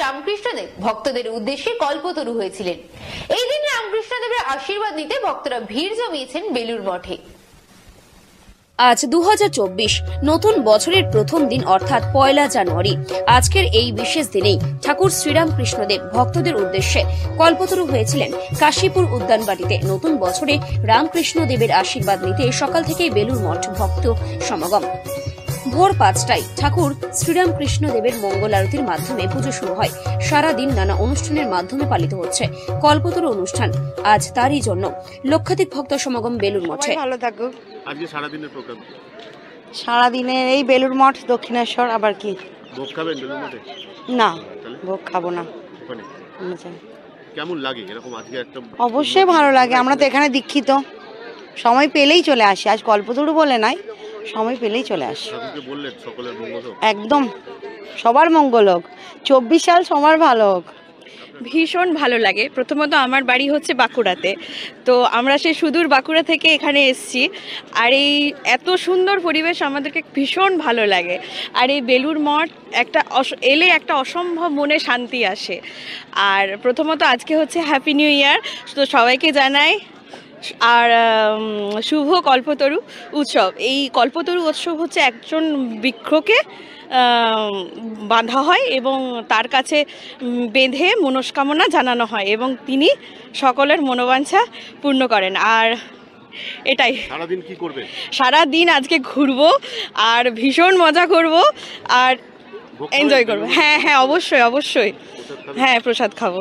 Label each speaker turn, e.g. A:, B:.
A: রামকৃষ্ণদেব ভক্তদের উদ্দেশ্যে কল্পতরু হয়েছিলেন। এই দিন রামকৃষ্ণদেবের আশীর্বাদ নিতে ভক্তরা ভিড় জমিয়েছেন বেলুড় মঠে।
B: আজ 2024 নতুন বছরের প্রথম দিন অর্থাৎ 1 জানুয়ারি। আজকের এই বিশেষ দিনেই ঠাকুর শ্রীরামকৃষ্ণদেব ভক্তদের উদ্দেশ্যে কল্পতরু হয়েছিলেন কাশীপুর উদ্যানবাড়িতে। নতুন বছরে রামকৃষ্ণদেবের আশীর্বাদ নিতে সকাল থেকেই বেলুড় মঠ ভক্ত সমাগম। ভোর 5টায় ঠাকুর শ্রীরামকৃষ্ণদেবের মঙ্গল আরতির মাধ্যমে পুজো শুরু হয়। সারাদিন নানা অনুষ্ঠানের মাধ্যমে পালিত হচ্ছে কল্পতরু অনুষ্ঠান। আজ তারই জন্য লক্ষাধিক ভক্ত সমাগম বেলুড় মঠে।
C: ভালো থাকুক।
D: আজকে সারাদিনের প্রোগ্রাম,
C: সারাদিনের এই বেলুড় মঠ দক্ষিণেশ্বর। আবার কি
D: ভোগ খাবেন বেলুড় মঠে?
C: না, ভোগ খাবো না।
D: ওখানে কেমন লাগে এরকম আজকে একটা?
C: অবশ্যই ভালো লাগে, আমরা তো এখানে দীক্ষিত, সময় পেলেই চলে আসি। আজ কল্পতরু বলে নাই, সময় পেলেই চলে আসি।
D: বললেন সকলের মঙ্গল হোক।
C: একদম, সবার মঙ্গল হোক, 24 সাল সবার ভালো হোক।
E: ভীষণ ভালো লাগে। প্রথমত আমার বাড়ি হচ্ছে বাঁকুড়াতে, তো আমরা সেই সুদূর বাঁকুড়া থেকে এখানে এসেছি। আর এই এত সুন্দর পরিবেশ আমাদেরকে ভীষণ ভালো লাগে। আর এই বেলুড় মঠ এলে একটা অসম্ভব মনে শান্তি আসে। আর প্রথমত আজকে হচ্ছে হ্যাপি নিউ ইয়ার, তো সবাইকে জানাই। আর শুভ কল্পতরু উৎসব। এই কল্পতরু উৎসব হচ্ছে একজন বৃক্ষকে বাঁধা হয় এবং তার কাছে বেঁধে মনস্কামনা জানানো হয় এবং তিনি সকলের মনোবাঞ্ছা পূর্ণ করেন। আর এটাই।
D: সারাদিন কি করবে?
E: সারাদিন আজকে ঘুরবো আর ভীষণ মজা করব আর এনজয় করবো। হ্যাঁ, অবশ্যই। হ্যাঁ, প্রসাদ খাবো।